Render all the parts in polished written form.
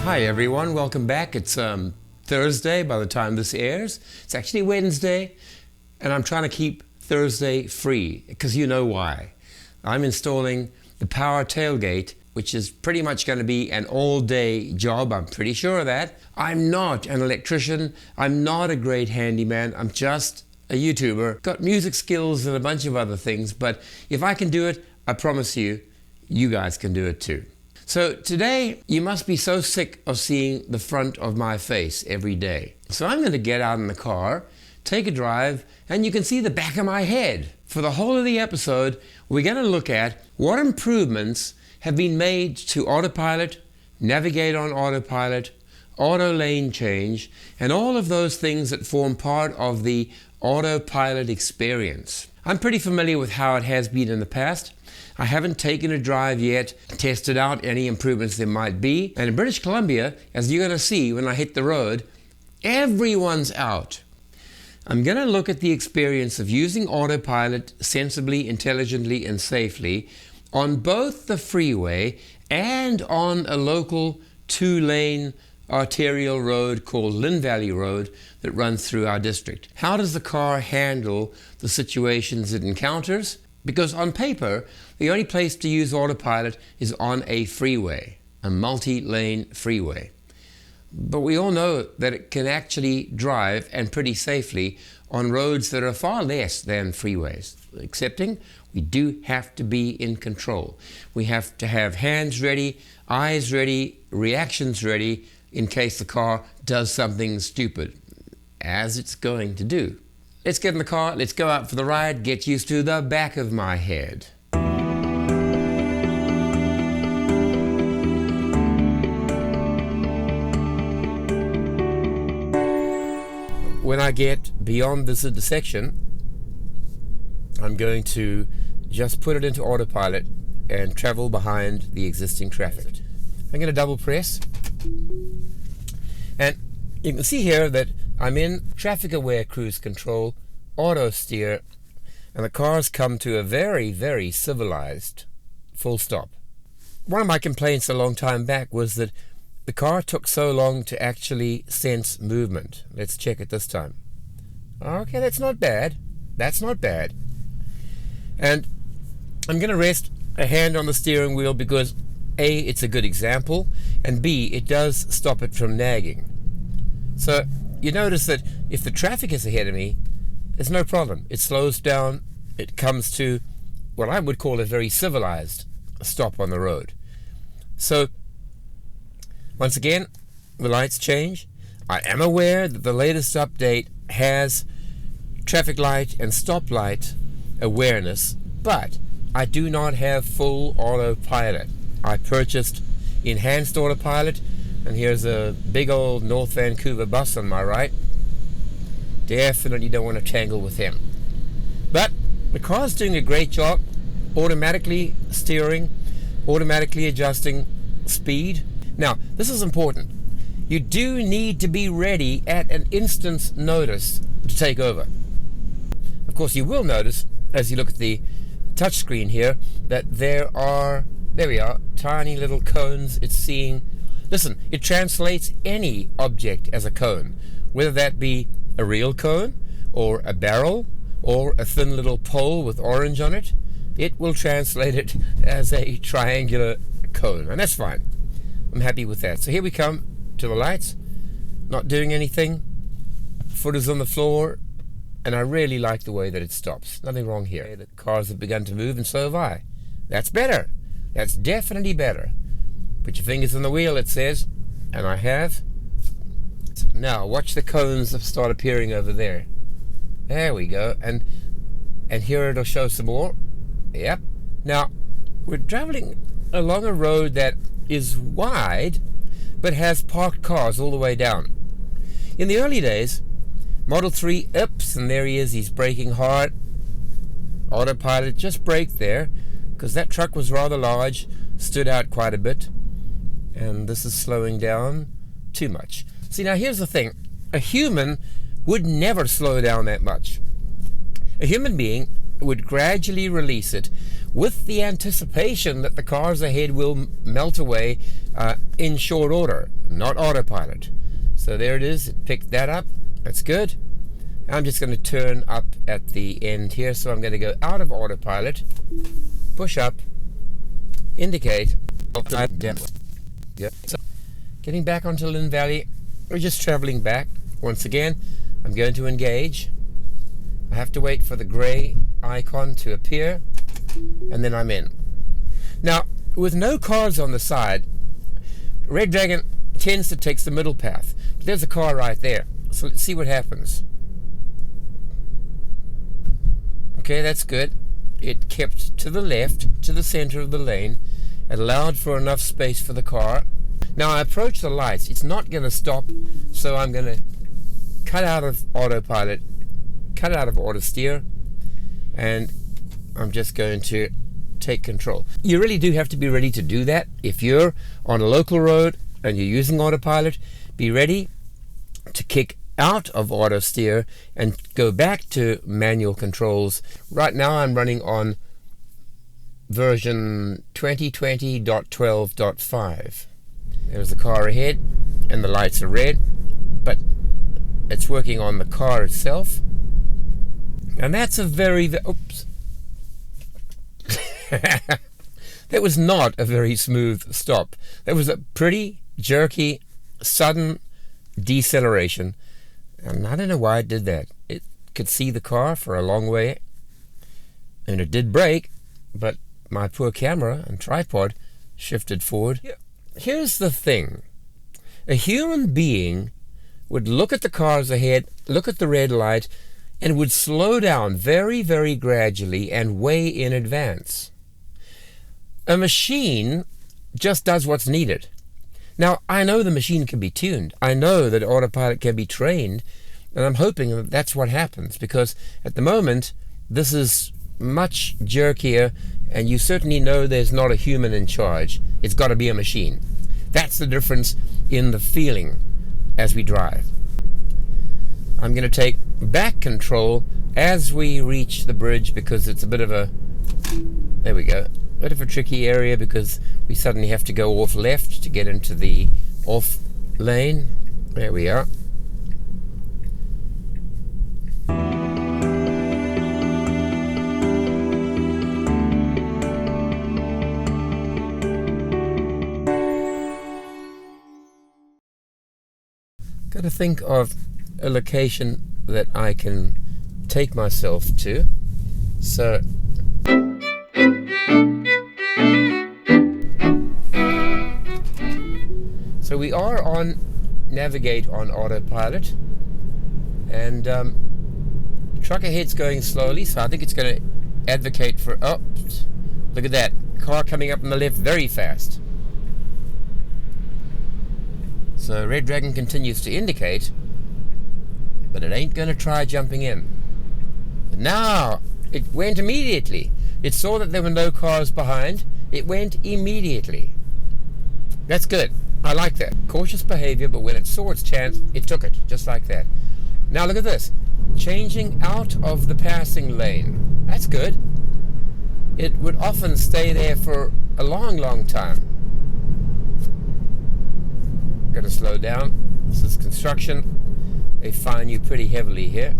Hi everyone, welcome back. It's Thursday by the time this airs. It's actually Wednesday, and I'm trying to keep Thursday free, because you know why. I'm installing the power tailgate, which is pretty much going to be an all-day job, I'm pretty sure of that. I'm not an electrician, I'm not a great handyman, I'm just a YouTuber. Got music skills and a bunch of other things, but if I can do it, I promise you, you guys can do it too. So today, you must be so sick of seeing the front of my face every day. So I'm going to get out in the car, take a drive, and you can see the back of my head. For the whole of the episode, we're going to look at what improvements have been made to autopilot, navigate on autopilot, auto lane change, and all of those things that form part of the autopilot experience. I'm pretty familiar with how it has been in the past. I haven't taken a drive yet, tested out any improvements there might be. And in British Columbia, as you're going to see when I hit the road, everyone's out. I'm going to look at the experience of using autopilot sensibly, intelligently, and safely on both the freeway and on a local 2-lane arterial road called Lynn Valley Road that runs through our district. How does the car handle the situations it encounters? Because on paper, the only place to use autopilot is on a freeway, a multi-lane freeway. But we all know that it can actually drive, and pretty safely, on roads that are far less than freeways. Excepting, we do have to be in control. We have to have hands ready, eyes ready, reactions ready, in case the car does something stupid, as it's going to do. Let's get in the car, let's go out for the ride, get used to the back of my head. When I get beyond this intersection, I'm going to just put it into autopilot and travel behind the existing traffic. I'm going to double press, and you can see here that I'm in traffic aware cruise control, auto steer, and the car's come to a very, very civilized full stop. One of my complaints a long time back was that the car took so long to actually sense movement. Let's check it this time. Okay, that's not bad. That's not bad. And I'm going to rest a hand on the steering wheel because A, it's a good example, and B, it does stop it from nagging. So you notice that if the traffic is ahead of me, there's no problem. It slows down. It comes to what I would call a very civilized stop on the road. So once again, the lights change. I am aware that the latest update has traffic light and stoplight awareness, but I do not have full autopilot. I purchased enhanced autopilot, and here's a big old North Vancouver bus on my right. Definitely don't want to tangle with him. But the car's doing a great job, automatically steering, automatically adjusting speed. Now, this is important. You do need to be ready at an instant's notice to take over. Of course, you will notice, as you look at the touchscreen here, that there we are, tiny little cones it's seeing. Listen, it translates any object as a cone, whether that be a real cone, or a barrel, or a thin little pole with orange on it. It will translate it as a triangular cone, and that's fine. I'm happy with that. So here we come to the lights, not doing anything, foot is on the floor, and I really like the way that it stops. Nothing wrong here. The cars have begun to move, and so have I. That's better. That's definitely better. Put your fingers on the wheel, it says, and I have. Now watch the cones start appearing over there. There we go, and here it'll show some more. Yep. Now we're traveling along a road that is wide, but has parked cars all the way down. In the early days, Model 3, oops, and there he is. He's braking hard. Autopilot just braked there, because that truck was rather large, stood out quite a bit. And this is slowing down too much. See, now here's the thing. A human would never slow down that much. A human being would gradually release it with the anticipation that the cars ahead will melt away in short order. not autopilot. So there it is, it picked that up. That's good. I'm just going to turn up at the end here, so I'm going to go out of autopilot, push up, indicate. Yep. So getting back onto Lynn Valley, we're just traveling back. Once again, I'm going to engage. I have to wait for the gray icon to appear, and then I'm in. Now, with no cars on the side, Red Dragon tends to take the middle path. But there's a car right there, so let's see what happens. Okay, that's good. It kept to the left, to the center of the lane. It allowed for enough space for the car. Now I approach the lights. It's not going to stop, so I'm going to cut out of autopilot, cut out of auto steer, and I'm just going to take control. You really do have to be ready to do that. If you're on a local road and you're using autopilot, be ready to kick out of auto steer and go back to manual controls. Right now I'm running on version 2020.12.5. There's the car ahead and the lights are red, but it's working on the car itself, and that's a very oops. That was not a very smooth stop. That was a pretty jerky, sudden deceleration, and I don't know why it did that. It could see the car for a long way, and it did brake, but my poor camera and tripod shifted forward. Here's the thing. A human being would look at the cars ahead, look at the red light, and would slow down very, very gradually and way in advance. A machine just does what's needed. Now, I know the machine can be tuned. I know that autopilot can be trained, and I'm hoping that that's what happens, because at the moment, this is much jerkier, and you certainly know there's not a human in charge. It's got to be a machine. That's the difference in the feeling as we drive. I'm going to take back control as we reach the bridge, because it's a bit of a, there we go, a bit of a tricky area, because we suddenly have to go off left to get into the off lane. There we are. Got to think of a location that I can take myself to. So we are on navigate on autopilot, and the truck ahead's going slowly, so I think it's going to advocate for, oh, look at that car coming up on the left very fast. So Red Dragon continues to indicate, but it ain't going to try jumping in. Now it went immediately. It saw that there were no cars behind. It went immediately. That's good. I like that. Cautious behavior, but when it saw its chance, it took it, just like that. Now look at this. Changing out of the passing lane. That's good. It would often stay there for a long, long time. Got to slow down. This is construction. They fine you pretty heavily here.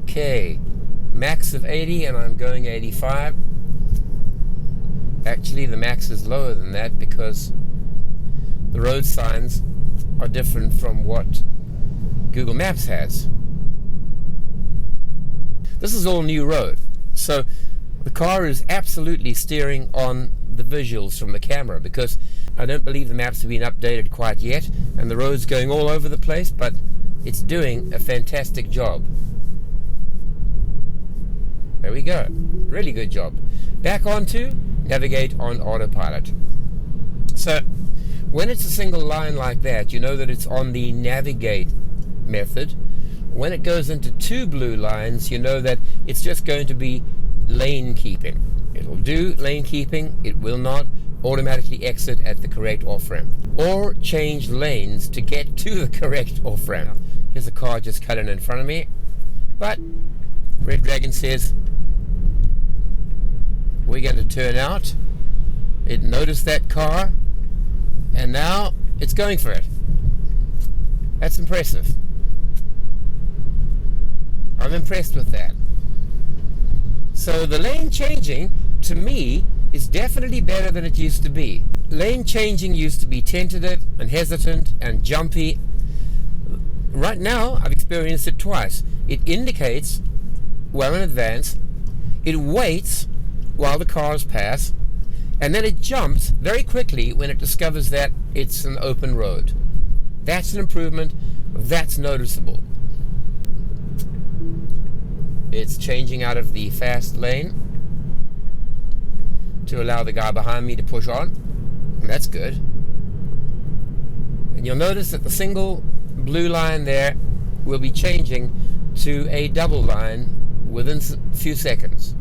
Okay. Max of 80, and I'm going 85. Actually, the max is lower than that because the road signs are different from what Google Maps has. This is all new road, so the car is absolutely steering on the visuals from the camera, because I don't believe the maps have been updated quite yet, and the road's going all over the place, but it's doing a fantastic job. There we go. Really good job. Back onto navigate on autopilot. So when it's a single line like that, you know that it's on the navigate method. When it goes into two blue lines, you know that it's just going to be lane keeping. It'll do lane keeping. It will not automatically exit at the correct off-ramp or change lanes to get to the correct off-ramp. Here's a car just cutting in front of me, but Red Dragon says we're going to turn out. It noticed that car, And now it's going for it. That's impressive. I'm impressed with that. So the lane changing, to me, is definitely better than it used to be. Lane changing used to be tentative and hesitant and jumpy. Right now, I've experienced it twice. It indicates well in advance, it waits while the cars pass, and then it jumps very quickly when it discovers that it's an open road. That's an improvement. That's noticeable. It's changing out of the fast lane to allow the guy behind me to push on. That's good. And you'll notice that the single blue line there will be changing to a double line within a few seconds.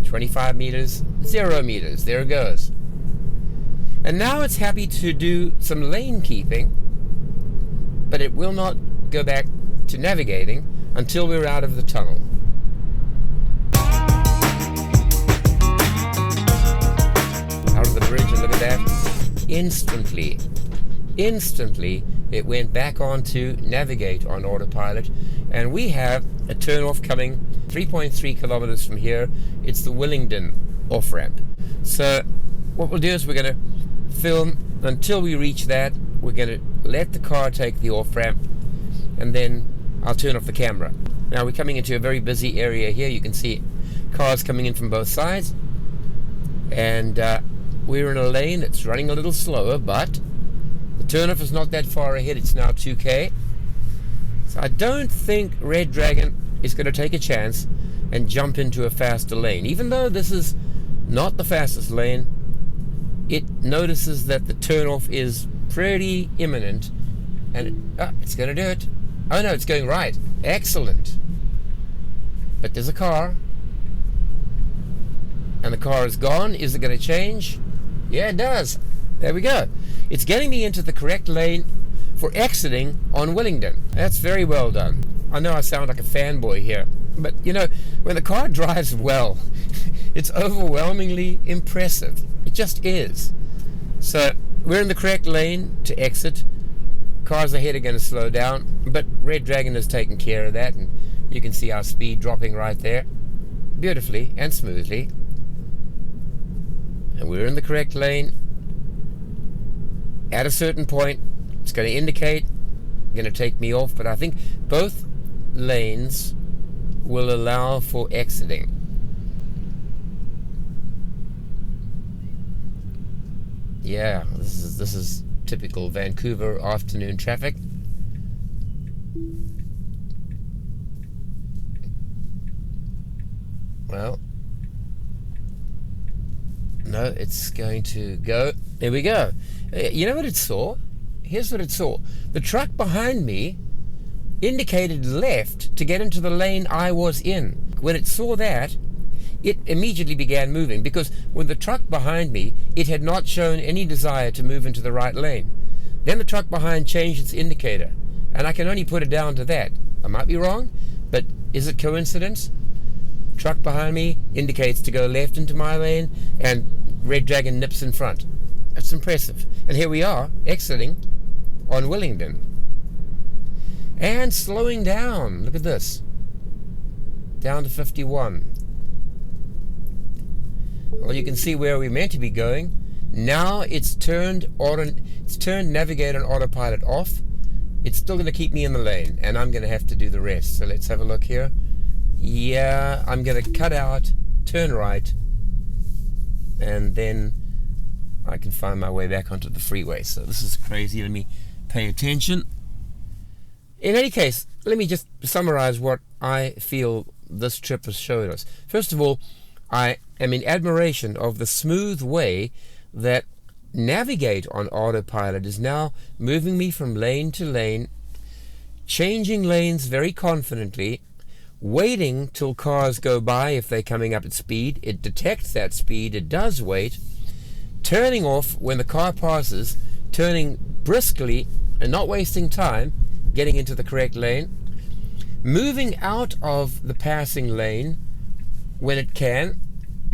25 meters, 0 meters, there it goes. And now it's happy to do some lane keeping, but it will not go back to navigating until we're out of the tunnel. Out of the bridge, and look at that. Instantly, it went back on to navigate on autopilot, and we have a turn-off coming 3.3 kilometers from here. It's the Willingdon off-ramp. So what we'll do is we're going to film until we reach that. We're going to let the car take the off-ramp, and then I'll turn off the camera. Now we're coming into a very busy area here. You can see cars coming in from both sides, and we're in a lane that's running a little slower, but the turnoff is not that far ahead. It's now 2K. So I don't think Red Dragon is going to take a chance and jump into a faster lane. Even though this is not the fastest lane, it notices that the turnoff is pretty imminent, and it's going to do it. Oh no, it's going right. Excellent. But there's a car, and the car is gone. Is it going to change? Yeah, it does. There we go. It's getting me into the correct lane for exiting on Willingdon. That's very well done. I know I sound like a fanboy here, but you know, when the car drives well, it's overwhelmingly impressive. It just is. So we're in the correct lane to exit. Cars ahead are going to slow down, but Red Dragon has taken care of that, and you can see our speed dropping right there beautifully and smoothly. And we're in the correct lane. At a certain point, it's going to indicate, going to take me off, but I think both lanes will allow for exiting. Yeah, this is typical Vancouver afternoon traffic. Well, no, it's going to go. There we go. You know what it saw? Here's what it saw. The truck behind me indicated left to get into the lane I was in. When it saw that, it immediately began moving, because with the truck behind me, it had not shown any desire to move into the right lane. Then the truck behind changed its indicator, and I can only put it down to that. I might be wrong, but is it coincidence? Truck behind me indicates to go left into my lane, and Red Dragon nips in front. That's impressive. And here we are, exiting on Willingdon. And slowing down. Look at this. Down to 51. Well, you can see where we're meant to be going. Now it's turned navigate on autopilot off. It's still going to keep me in the lane, and I'm going to have to do the rest. So let's have a look here. Yeah, I'm going to cut out, turn right, and then I can find my way back onto the freeway. So this is crazy. Let me pay attention. In any case, let me just summarize what I feel this trip has showed us. First of all, I am in admiration of the smooth way that navigate on autopilot is now moving me from lane to lane, changing lanes very confidently, waiting till cars go by if they're coming up at speed. It detects that speed, it does wait, turning off when the car passes, turning briskly and not wasting time, getting into the correct lane, moving out of the passing lane when it can,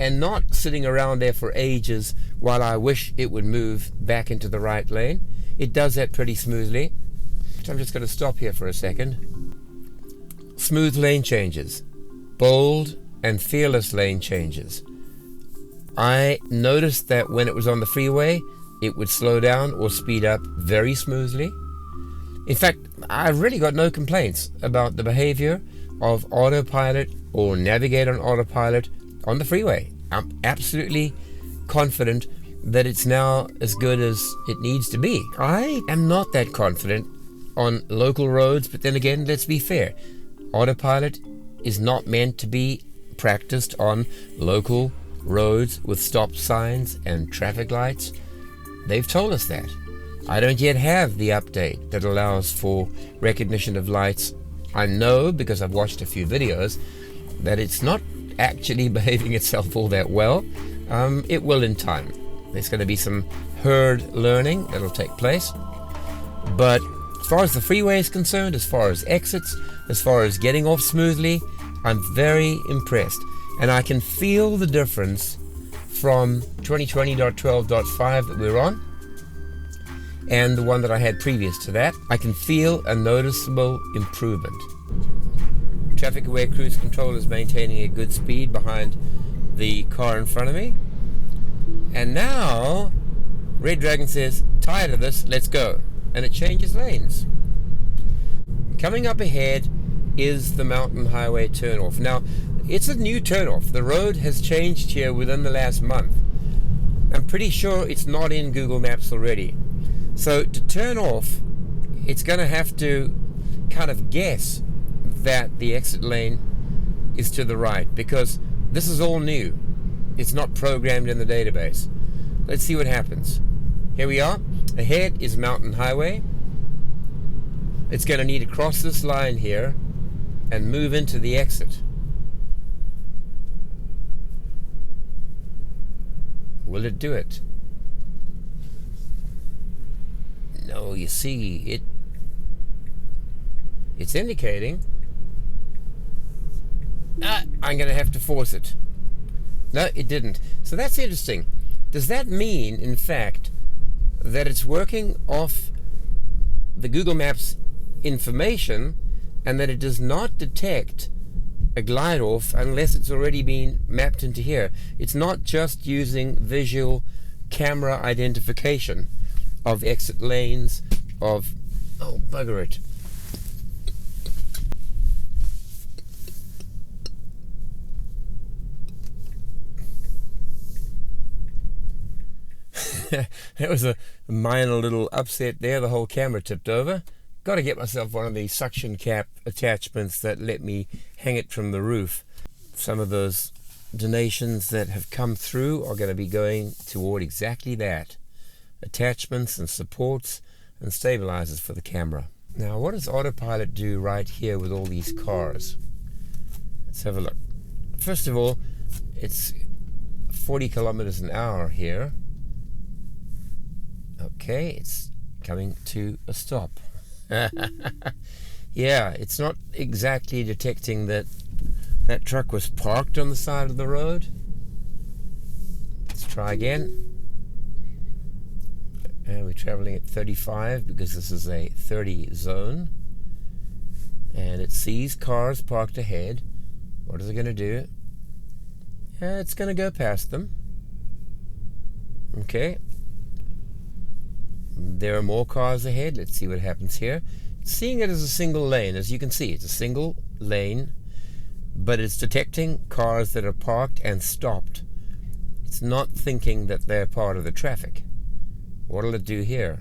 and not sitting around there for ages while I wish it would move back into the right lane. It does that pretty smoothly. I'm just going to stop here for a second. Smooth lane changes. Bold and fearless lane changes. I noticed that when it was on the freeway, it would slow down or speed up very smoothly. In fact, I've really got no complaints about the behavior of autopilot or navigate on autopilot on the freeway. I'm absolutely confident that it's now as good as it needs to be. I am not that confident on local roads, but then again, let's be fair. Autopilot is not meant to be practiced on local roads with stop signs and traffic lights. They've told us that. I don't yet have the update that allows for recognition of lights. I know, because I've watched a few videos, that it's not actually behaving itself all that well. It will in time. There's going to be some herd learning that'll take place. But as far as the freeway is concerned, as far as exits, as far as getting off smoothly, I'm very impressed. And I can feel the difference from 2020.12.5 that we're on and the one that I had previous to that. I can feel a noticeable improvement. Traffic aware cruise control is maintaining a good speed behind the car in front of me. And now Red Dragon says, tired of this, let's go. And it changes lanes. Coming up ahead is the mountain highway turnoff. Now, it's a new turnoff. The road has changed here within the last month. I'm pretty sure it's not in Google Maps already. So to turn off, it's going to have to kind of guess that the exit lane is to the right, because this is all new. It's not programmed in the database. Let's see what happens. Here we are. Ahead is mountain highway. It's going to need to cross this line here and move into the exit. Will it do it? No, you see, it's indicating. I'm going to have to force it. No, it didn't. So that's interesting. Does that mean, in fact, that it's working off the Google Maps information and that it does not detect a glide off unless it's already been mapped into here? It's not just using visual camera identification of exit lanes, of... oh, bugger it. That was a minor little upset there. The whole camera tipped over. Got to get myself one of these suction cap attachments that let me hang it from the roof. Some of those donations that have come through are going to be going toward exactly that. Attachments and supports and stabilizers for the camera. Now, what does autopilot do right here with all these cars? Let's have a look. First of all, it's 40 kilometers an hour here. Okay, it's coming to a stop. Yeah, it's not exactly detecting that that truck was parked on the side of the road. Let's try again. And we're traveling at 35 because this is a 30 zone. And it sees cars parked ahead. What is it going to do? It's going to go past them. Okay. There are more cars ahead. Let's see what happens here. Seeing it as a single lane, as you can see, it's a single lane, but it's detecting cars that are parked and stopped. It's not thinking that they're part of the traffic. What will it do here?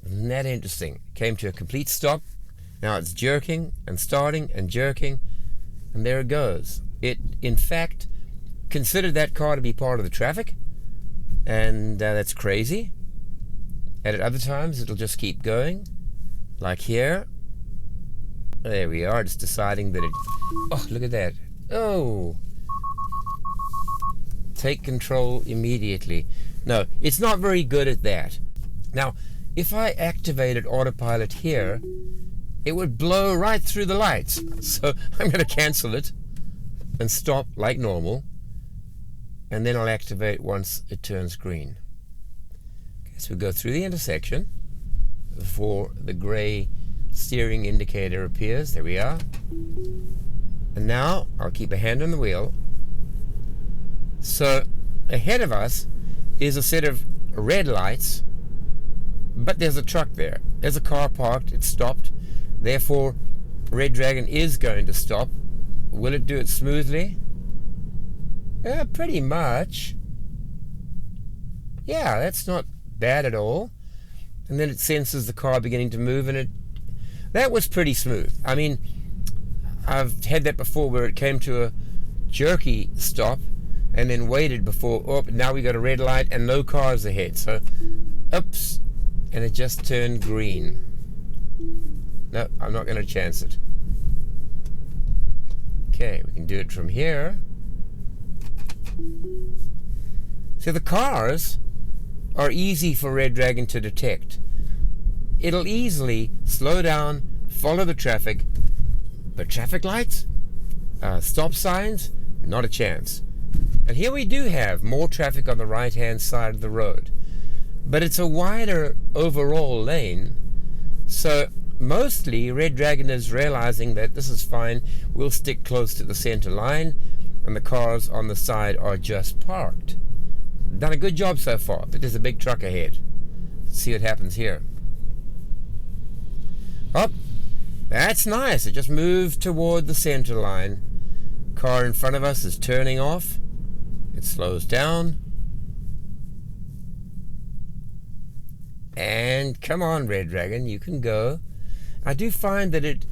Isn't that interesting? Came to a complete stop. Now it's jerking and starting and jerking, and there it goes. It, in fact, considered that car to be part of the traffic, and that's crazy. And at other times it'll just keep going, like here. There we are. It's deciding that it... oh, look at that. Oh, take control immediately. No, it's not very good at that. Now, if I activated autopilot here it would blow right through the lights. So I'm going to cancel it and stop like normal, and then I'll activate once it turns green. Okay, so we go through the intersection before the gray steering indicator appears. There we are. And now I'll keep a hand on the wheel. So ahead of us is a set of red lights, but there's a truck there. There's a car parked, it's stopped. Therefore, Red Dragon is going to stop. Will it do it smoothly? Pretty much. Yeah, that's not bad at all. And then it senses the car beginning to move, and that was pretty smooth. I mean, I've had that before where it came to a jerky stop and then waited before, oh, now we got a red light and no cars ahead. So, oops, and it just turned green. No, I'm not going to chance it. Okay, we can do it from here. So the cars are easy for Red Dragon to detect. It'll easily slow down, follow the traffic, but traffic lights, stop signs, not a chance. And here we do have more traffic on the right-hand side of the road, but it's a wider overall lane, so mostly Red Dragon is realizing that this is fine. We'll stick close to the center line, and the cars on the side are just parked. Done a good job so far, but there's a big truck ahead. Let's see what happens here. Oh, that's nice. It just moved toward the center line. Car in front of us is turning off. It slows down. And come on, Red Dragon, you can go. I do find that it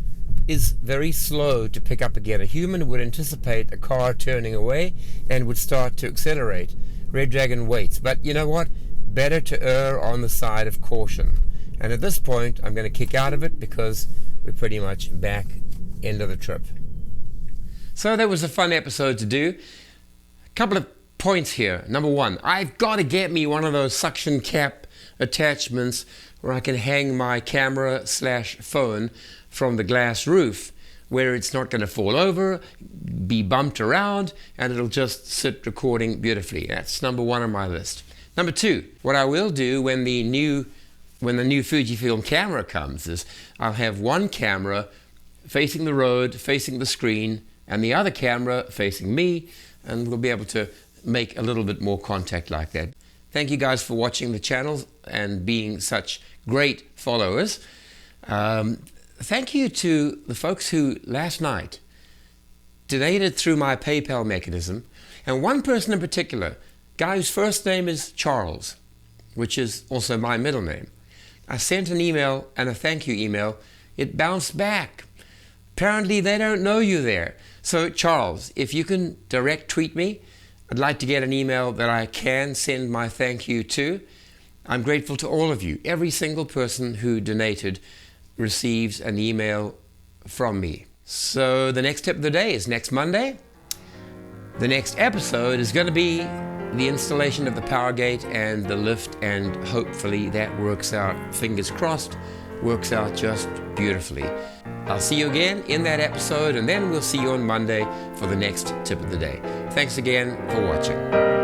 is very slow to pick up again. A human would anticipate a car turning away and would start to accelerate. Red Dragon waits. But you know what? Better to err on the side of caution. And at this point, I'm going to kick out of it because we're pretty much back end of the trip. So that was a fun episode to do. A couple of points here. Number one, I've got to get me one of those suction cap attachments where I can hang my camera/phone from the glass roof, where it's not going to fall over, be bumped around, and it'll just sit recording beautifully. That's number one on my list. Number two, what I will do when the new Fujifilm camera comes is I'll have one camera facing the road, facing the screen, and the other camera facing me, and we'll be able to make a little bit more contact like that. Thank you guys for watching the channel and being such great followers. Thank you to the folks who last night donated through my PayPal mechanism, and one person in particular, guy whose first name is Charles, which is also my middle name. I sent an email and a thank you email. It bounced back. Apparently they don't know you there. So Charles, if you can direct tweet me, I'd like to get an email that I can send my thank you to. I'm grateful to all of you. Every single person who donated receives an email from me. So the next tip of the day is next Monday. The next episode is going to be the installation of the power gate and the lift, and hopefully that works out, fingers crossed, works out just beautifully. I'll see you again in that episode, and then we'll see you on Monday for the next tip of the day. Thanks again for watching.